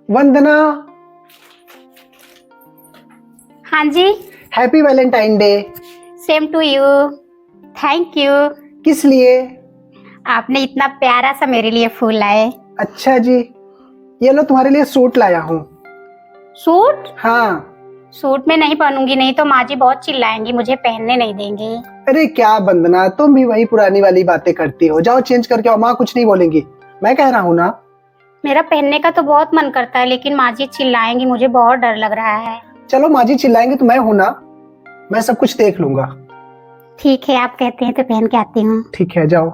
वंदना, हाँ जी। Happy Valentine Day. Same to you. Thank you. किस लिए? आपने इतना प्यारा सा मेरे लिए फूल लाए। अच्छा जी, ये लो तुम्हारे लिए सूट लाया हूँ। सूट? हाँ। सूट में नहीं पहनूंगी, नहीं तो माँ जी बहुत चिल्लाएंगी, मुझे पहनने नहीं देंगी। अरे क्या वंदना, तुम भी वही पुरानी वाली बातें करती हो। जाओ चेंज करके आओ, माँ कुछ नहीं बोलेंगी। मैं कह रहा हूँ ना। मेरा पहनने का तो बहुत मन करता है, लेकिन माँ जी चिल्लाएंगी, मुझे बहुत डर लग रहा है। चलो माँ जी चिल्लाएंगे तो मैं हूं ना, मैं सब कुछ देख लूंगा। ठीक है, आप कहते हैं तो पहन के आती हूँ। ठीक है, जाओ।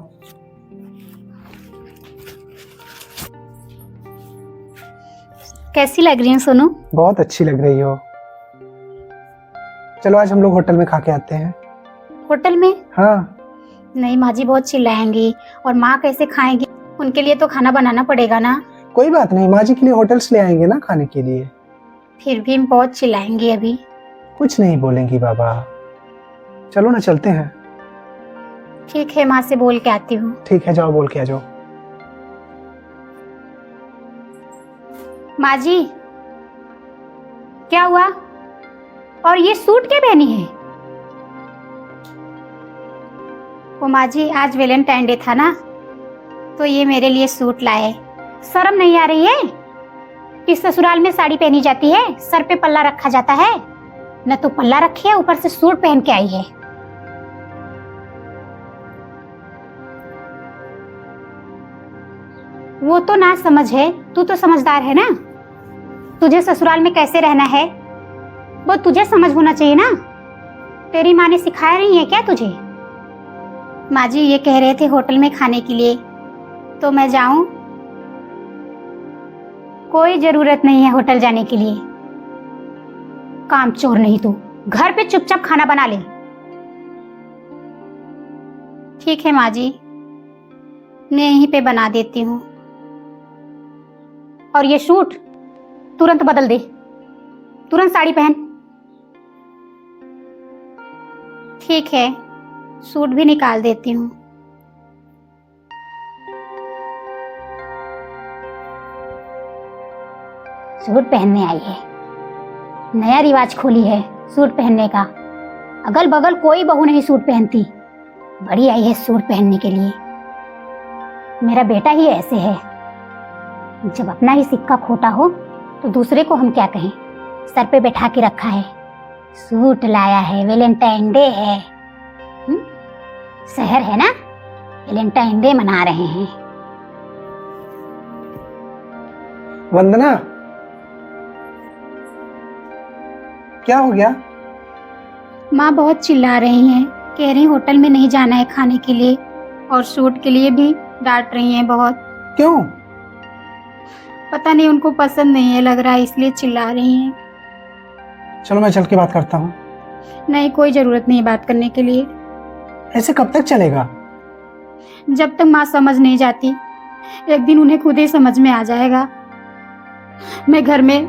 कैसी लग रही हूँ सोनू? बहुत अच्छी लग रही हो। चलो आज हम लोग होटल में खा के आते हैं। होटल में? हाँ। नहीं, माँ जी बहुत चिल्लाएंगी और माँ कैसे खाएंगी, उनके लिए तो खाना बनाना पड़ेगा ना। कोई बात नहीं, माँ जी के लिए होटल्स ले आएंगे ना खाने के लिए। फिर भी बहुत चिल्लाएंगी अभी। कुछ नहीं बोलेंगी बाबा। चलो ना चलते हैं। ठीक है, माँ से बोल के आती हूँ। ठीक है, जाओ बोल के आ जाओ। माँ जी, क्या हुआ? और ये सूट क्या पहनी है? वो माँ जी, आज वैलेंटाइन डे था ना, तो ये मेरे लिए सूट लाए। शर्म नहीं आ रही है? इस ससुराल में साड़ी पहनी जाती है, सर पे पल्ला रखा जाता है, न तो पल्ला रखी है, ऊपर से सूट पहन के आई है। वो तो ना समझ है, तू तो समझदार है ना। तुझे ससुराल में कैसे रहना है वो तुझे समझ होना चाहिए ना। तेरी माँ ने सिखाया नहीं है क्या तुझे? माँ जी ये कह रहे थे होटल में खाने के लिए, तो मैं जाऊं? कोई जरूरत नहीं है होटल जाने के लिए। काम चोर नहीं तू, घर पे चुपचाप खाना बना ले। ठीक है माँ जी, मैं यहीं पे बना देती हूँ। और ये सूट तुरंत बदल दे, तुरंत साड़ी पहन। ठीक है, सूट भी निकाल देती हूँ। सूट पहनने आई है, नया रिवाज खोली है सूट पहनने का। अगल बगल कोई बहू नहीं सूट पहनती, बड़ी आई है सूट पहनने के लिए। मेरा बेटा ही ऐसे है, जब अपना ही सिक्का खोटा हो तो दूसरे को हम क्या कहें। सर पे बैठा के रखा है, सूट लाया है, वैलेंटाइन डे है। शहर है ना, वैलेंटाइन डे मना रहे हैं। वंदना, क्या हो गया? माँ बहुत चिल्ला रही हैं, कह रही होटल में नहीं जाना है खाने के लिए, और सूट के लिए भी डांट रही हैं बहुत। क्यों? पता नहीं, उनको पसंद नहीं है लग रहा है, इसलिए चिल्ला रही हैं। चलो मैं चल के बात करता हूँ। नहीं, कोई जरूरत नहीं बात करने के लिए। ऐसे कब तक चलेगा? जब तक माँ समझ नहीं जाती, एक दिन उन्हें खुद ही समझ में आ जाएगा। मैं घर में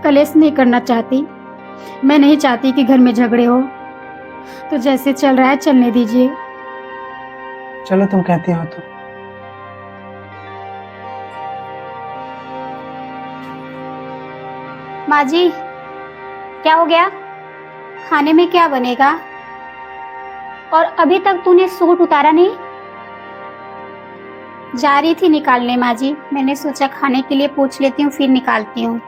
कलेश नहीं करना चाहती, मैं नहीं चाहती कि घर में झगड़े हो, तो जैसे चल रहा है चलने दीजिए। चलो तुम कहती हो तो। माँ जी, क्या हो गया? खाने में क्या बनेगा? और अभी तक तूने सूट उतारा नहीं? जा रही थी निकालने माँ जी, मैंने सोचा खाने के लिए पूछ लेती हूँ फिर निकालती हूँ।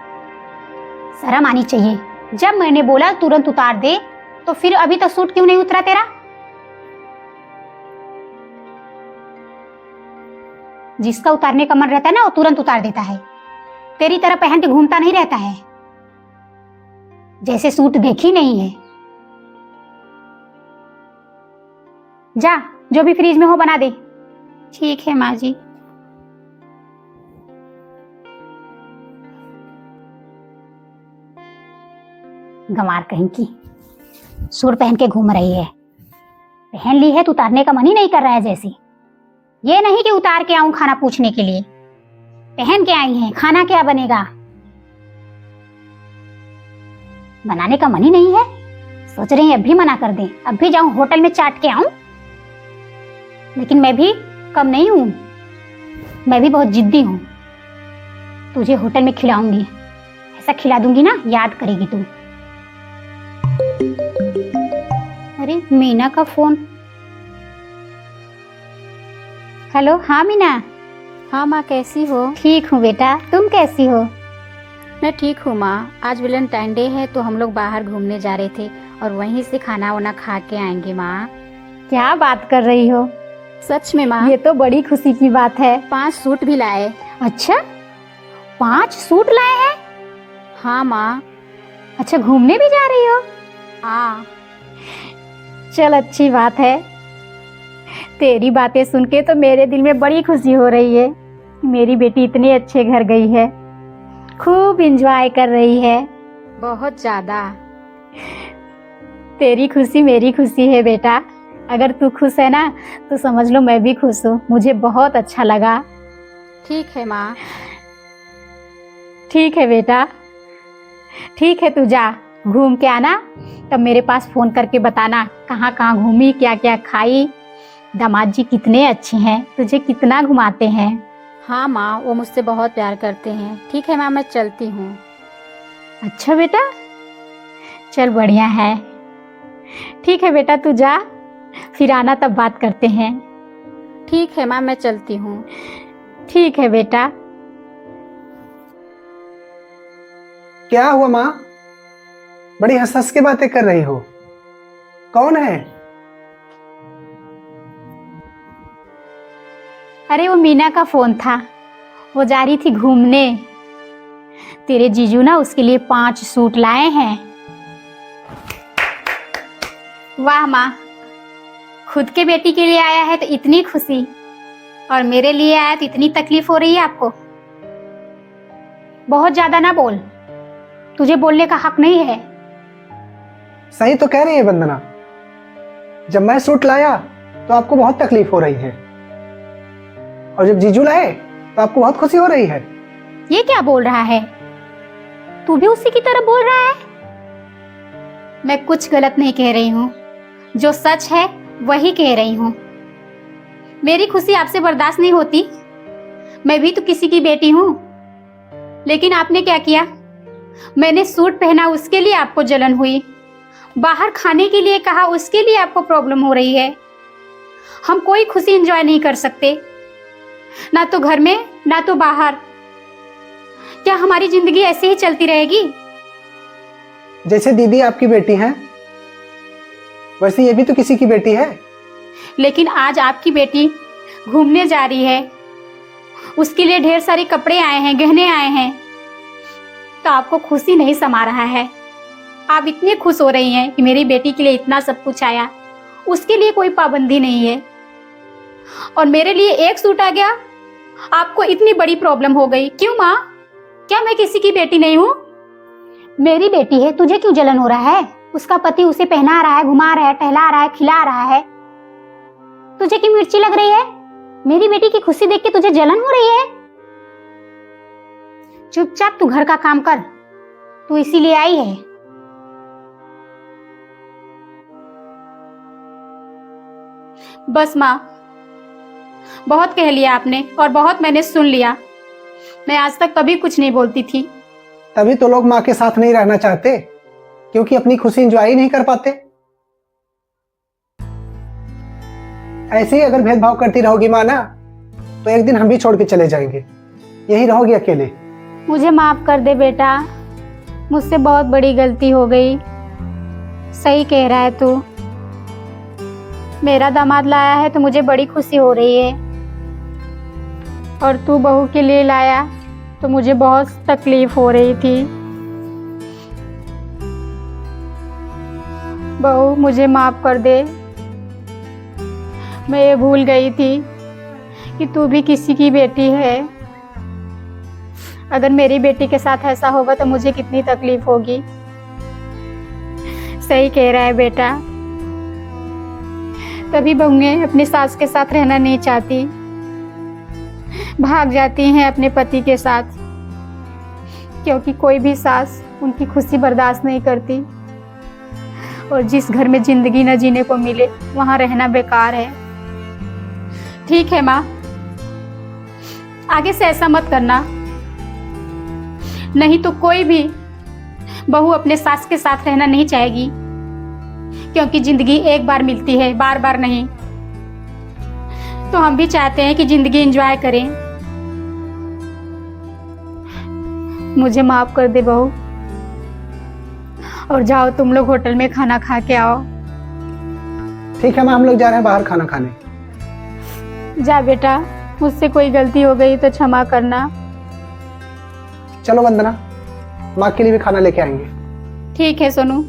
शर्म आनी चाहिए, जब मैंने बोला तुरंत उतार दे, तो फिर अभी तक सूट क्यों नहीं उतरा तेरा? जिसका उतारने का मन रहता है ना, वो तुरंत उतार देता है, तेरी तरह पहन के घूमता नहीं रहता है, जैसे सूट देखी नहीं है। जा, जो भी फ्रिज में हो बना दे। ठीक है माँ जी। गंवार कहीं की, सूट पहन के घूम रही है। पहन ली है तो उतारने का मन ही नहीं कर रहा है जैसे। ये नहीं कि उतार के आऊं खाना पूछने के लिए, पहन के आई हैं, खाना क्या बनेगा? बनाने का मन ही नहीं है। सोच रही हैं अब भी मना कर दें, अब भी जाऊं होटल में चाट के आऊं, लेकिन मैं भी कम नहीं हूं। मैं भी बहुत जिद्दी हूँ। तुझे होटल में खिलाऊंगी, ऐसा खिला दूंगी ना, याद करेगी तू। अरे मीना का फोन। हेलो, हाँ मीना। हाँ माँ, कैसी हो? ठीक हूँ बेटा, तुम कैसी हो? मैं ठीक हूँ माँ। आज वैलेंटाइन डे है तो हम लोग बाहर घूमने जा रहे थे और वहीं से खाना वाना खा के आएंगे माँ। क्या बात कर रही हो? सच में माँ। ये तो बड़ी खुशी की बात है। 5 सूट भी लाए। अच्छा, 5 सूट लाए हैं? हाँ माँ। अच्छा, घूमने भी जा रही हो? हाँ। चल अच्छी बात है। तेरी बातें सुन के तो मेरे दिल में बड़ी खुशी हो रही है। मेरी बेटी इतने अच्छे घर गई है, खूब एंजॉय कर रही है। बहुत ज्यादा। तेरी खुशी मेरी खुशी है बेटा। अगर तू खुश है ना तो समझ लो मैं भी खुश हूँ। मुझे बहुत अच्छा लगा। ठीक है माँ। ठीक है बेटा, ठीक है, तू जा घूम के आना, तब मेरे पास फोन करके बताना कहाँ कहाँ घूमी, क्या क्या खाई। दामाद जी कितने अच्छे हैं, तुझे कितना घुमाते हैं। हाँ माँ, वो मुझसे बहुत प्यार करते हैं। ठीक है माँ, मैं चलती हूँ। अच्छा बेटा, चल बढ़िया है। ठीक है बेटा, तू जा, फिर आना तब बात करते हैं। ठीक है माँ, मैं चलती हूँ। ठीक है बेटा। क्या हुआ माँ? बड़ी हंस हंस के बातें कर रही हो। कौन है? अरे वो मीना का फोन था, वो जा रही थी घूमने। तेरे जीजू ना उसके लिए 5 सूट लाए हैं। वाह माँ, खुद के बेटी के लिए आया है तो इतनी खुशी, और मेरे लिए आया तो इतनी तकलीफ हो रही है आपको। बहुत ज्यादा ना बोल, तुझे बोलने का हक नहीं है। सही तो कह रही है वंदना। जब मैं सूट लाया तो आपको बहुत तकलीफ हो रही है, और जब जीजू लाए तो आपको बहुत खुशी हो रही है। ये क्या बोल रहा है? तू भी उसी की तरह बोल रहा है? मैं कुछ गलत नहीं कह रही हूँ, जो सच है वही कह रही हूँ। मेरी खुशी आपसे बर्दाश्त नहीं होती। मैं भी तो किसी की बेटी हूँ। लेकिन आपने क्या किया? मैंने सूट पहना उसके लिए आपको जलन हुई, बाहर खाने के लिए कहा उसके लिए आपको प्रॉब्लम हो रही है। हम कोई खुशी एंजॉय नहीं कर सकते, ना तो घर में ना तो बाहर। क्या हमारी जिंदगी ऐसे ही चलती रहेगी? जैसे दीदी आपकी बेटी हैं, वैसे ये भी तो किसी की बेटी है। लेकिन आज आपकी बेटी घूमने जा रही है, उसके लिए ढेर सारे कपड़े आए हैं, गहने आए हैं, तो आपको खुशी नहीं समा रहा है। आप इतनी खुश हो रही हैं कि मेरी बेटी के लिए इतना सब कुछ आया, उसके लिए कोई पाबंदी नहीं है। और मेरे लिए एक सूट आ गया, आपको इतनी बड़ी प्रॉब्लम हो गई। क्यों माँ? क्या मैं किसी की बेटी नहीं हूँ? मेरी बेटी है, तुझे क्यों जलन हो रहा है? उसका पति उसे पहना रहा है, घुमा रहा है, टहला रहा है, खिला रहा है, तुझे क्यों मिर्ची लग रही है? मेरी बेटी की खुशी देख के तुझे जलन हो रही है? चुपचाप तू घर का काम कर, तू इसीलिए आई है। बस माँ, बहुत कह लिया आपने और बहुत मैंने सुन लिया। मैं आज तक कभी कुछ नहीं बोलती थी। तभी तो लोग माँ के साथ नहीं रहना चाहते, क्योंकि अपनी खुशी एंजॉय ही नहीं कर पाते। ऐसे ही अगर भेदभाव करती रहोगी माँ ना, तो एक दिन हम भी छोड़ के चले जाएंगे, यही रहोगी अकेले। मुझे माफ कर दे बेटा, मुझसे बहुत बड़ी गलती हो गई। सही कह रहा है तू, मेरा दामाद लाया है तो मुझे बड़ी खुशी हो रही है, और तू बहू के लिए लाया तो मुझे बहुत तकलीफ हो रही थी। बहू मुझे माफ कर दे, मैं ये भूल गई थी कि तू भी किसी की बेटी है। अगर मेरी बेटी के साथ ऐसा होगा तो मुझे कितनी तकलीफ होगी। सही कह रहा है बेटा, तभी बहुएं अपनी सास के साथ रहना नहीं चाहती, भाग जाती हैं अपने पति के साथ, क्योंकि कोई भी सास उनकी खुशी बर्दाश्त नहीं करती, और जिस घर में जिंदगी न जीने को मिले वहां रहना बेकार है। ठीक है माँ, आगे से ऐसा मत करना, नहीं तो कोई भी बहू अपने सास के साथ रहना नहीं चाहेगी, क्योंकि जिंदगी एक बार मिलती है, बार बार नहीं। तो हम भी चाहते हैं कि जिंदगी एंजॉय करें। मुझे माफ कर दे बहू, और जाओ तुम लोग होटल में खाना खा के आओ। ठीक है माँ, हम लोग जा रहे हैं बाहर खाना खाने। जा बेटा, मुझसे कोई गलती हो गई तो क्षमा करना। चलो वंदना, माँ के लिए भी खाना लेके आएंगे। ठीक है सोनू।